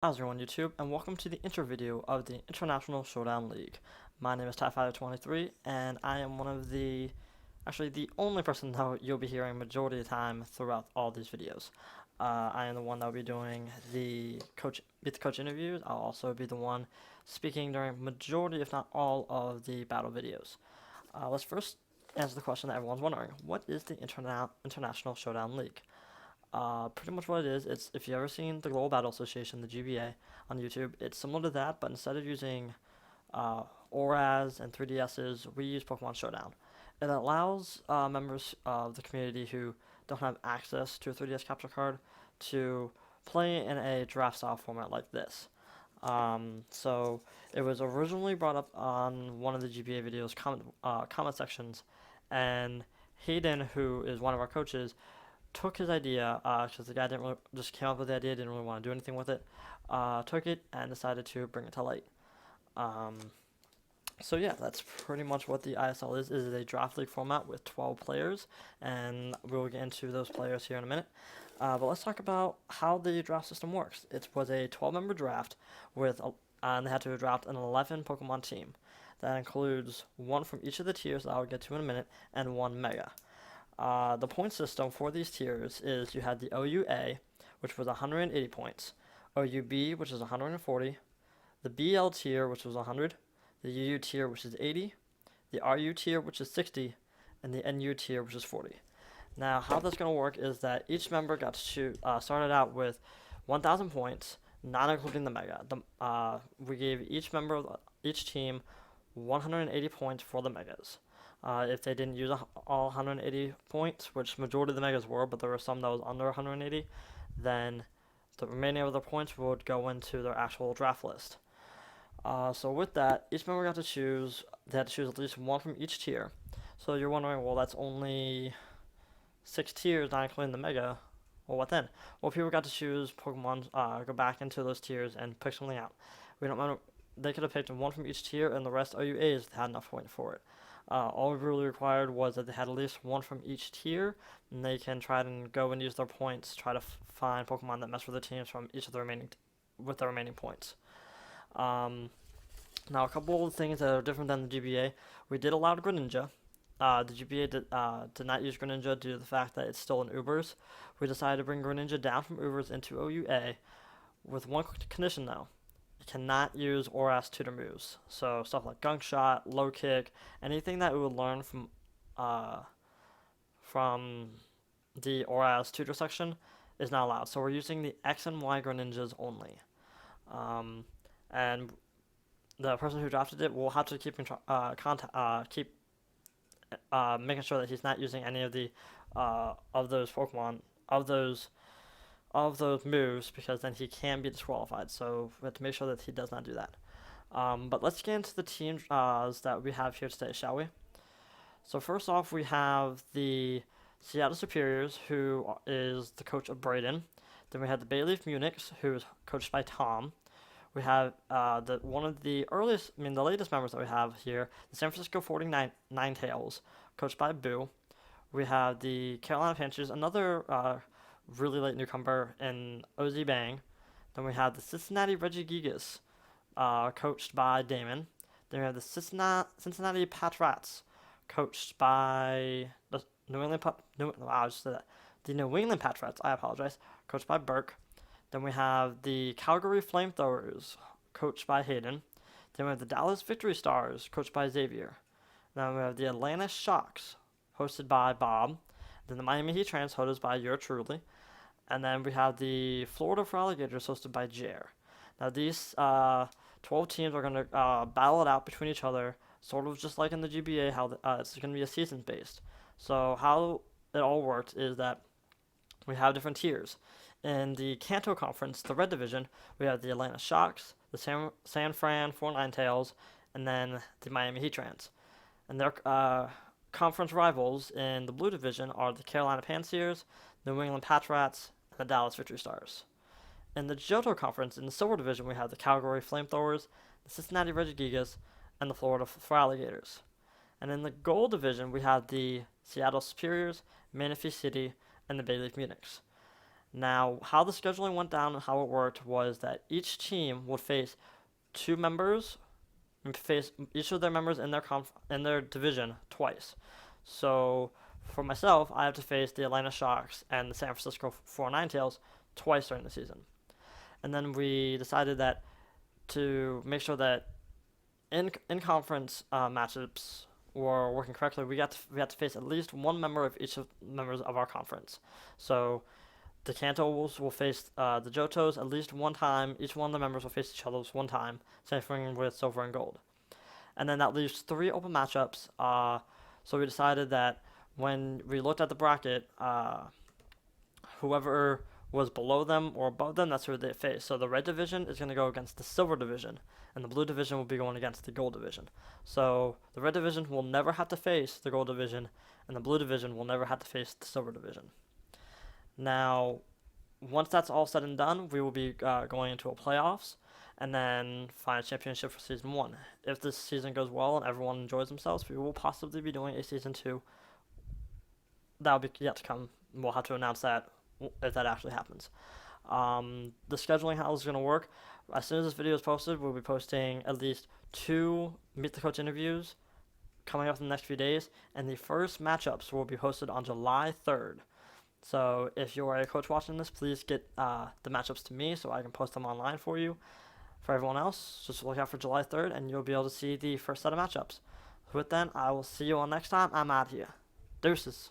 How's it going, YouTube, and welcome to the intro video of the International Showdown League. My name is Ty523, and I am one of actually the only person that you'll be hearing majority of the time throughout all these videos. I am the one that will be doing the Meet the Coach interviews. I'll also be the one speaking during majority, if not all, of the battle videos. Let's first answer the question that everyone's wondering. What is the International Showdown League? Pretty much what it is, it's if you've ever seen the Global Battle Association, the GBA, on YouTube, it's similar to that, but instead of using ORAS and 3DSs, we use Pokemon Showdown. It allows members of the community who don't have access to a 3DS capture card to play in a draft style format like this. So it was originally brought up on one of the GBA videos comment sections, and Hayden, who is one of our coaches, took his idea, because the guy didn't really, just came up with the idea, didn't really want to do anything with it, took it and decided to bring it to light. So yeah, that's pretty much what the ISL is. It is a draft league format with 12 players, and we'll get into those players here in a minute. But let's talk about how the draft system works. It was a 12-member draft and they had to draft an 11 Pokemon team. That includes one from each of the tiers that I'll get to in a minute, and one Mega. The point system for these tiers is you had the OUA, which was 180 points, OUB, which is 140, the BL tier, which was 100, the UU tier, which is 80, the RU tier, which is 60, and the NU tier, which is 40. Now, how that's going to work is that each member got to started out with 1,000 points, not including the Mega. We gave each member of each team 180 points for the Megas. If they didn't use all 180 points, which majority of the Megas were, but there were some that was under 180, then the remaining of the points would go into their actual draft list. So with that, each member got to choose, they had to choose at least one from each tier. So you're wondering, well, that's only 6 tiers, not including the Mega. Well, what then? Well, people got to choose Pokemon, go back into those tiers and pick something out. We don't mind, they could have picked one from each tier, and the rest OUAs had enough point for it. All we really required was that they had at least one from each tier, and they can try and go and use their points, try to find Pokemon that mess with the teams from each of the with the remaining points. Now, a couple of things that are different than the GBA. We did allow Greninja. The GBA did not use Greninja due to the fact that it's still in Ubers. We decided to bring Greninja down from Ubers into OUA, with one condition though. Cannot use ORAS tutor moves. So stuff like Gunk Shot, Low Kick, anything that we would learn from the ORAS tutor section is not allowed. So we're using the X and Y Greninjas only. And the person who drafted it will have to keep making sure that he's not using any of the of those Pokemon of those moves, because then he can be disqualified. So we have to make sure that he does not do that. But let's get into the teams that we have here today, shall we? So first off, we have the Seattle Superiors, who is the coach of Braden. Then we have the Bayleaf Munichs, who is coached by Tom. We have the latest members that we have here, the San Francisco 49 Ninetales, coached by Boo. We have the Carolina Panthers, another really late newcomer in OZ Bang. Then we have the Cincinnati Regigigas, coached by Damon. Then we have the Cincinnati Patriots, coached by the New England Patriots. I apologize, coached by Burke. Then we have the Calgary Flamethrowers, coached by Hayden. Then we have the Dallas Victory Stars, coached by Xavier. Then we have the Atlanta Shocks, hosted by Bob. Then the Miami Heat Trans, hosted by yours truly. And then we have the Florida for Alligators, hosted by Jer. Now these 12 teams are going to battle it out between each other, sort of just like in the GBA, how it's going to be a season-based. So how it all works is that we have different tiers. In the Kanto Conference, the Red Division, we have the Atlanta Shocks, the San Fran 49 Tails, and then the Miami Heat Trans. And their conference rivals in the Blue Division are the Carolina Panthers, the New England Patriots, and the Dallas Victory Stars. In the Johto Conference, in the Silver Division, we have the Calgary Flamethrowers, the Cincinnati Regigigas, and the Florida for Alligators. And in the Gold Division, we have the Seattle Superiors, Manistee City, and the Bayleaf Munichs. Now, how the scheduling went down and how it worked was that each team would face two members and face each of their members in in their division twice. So for myself, I have to face the Atlanta Sharks and the San Francisco 49tails twice during the season. And then we decided that to make sure that in conference matchups were working correctly, we had to face at least one member of each of members of our conference. So the Cantos will face the Johtos at least one time. Each one of the members will face each other one time, same thing with silver and gold. And then that leaves three open matchups. So we decided that when we looked at the bracket, whoever was below them or above them, that's who they face. So the red division is going to go against the silver division, and the blue division will be going against the gold division. So the red division will never have to face the gold division, and the blue division will never have to face the silver division. Now, once that's all said and done, we will be going into a playoffs and then find a championship for season one. If this season goes well and everyone enjoys themselves, we will possibly be doing a season two. That will be yet to come. We'll have to announce that if that actually happens. The scheduling, how it's going to work, as soon as this video is posted, we'll be posting at least 2 Meet the Coach interviews coming up in the next few days, and the first matchups will be hosted on July 3rd. So if you're a coach watching this, please get the matchups to me so I can post them online for you. For everyone else, just look out for July 3rd, and you'll be able to see the first set of matchups. With that, I will see you all next time. I'm out here. Deuces.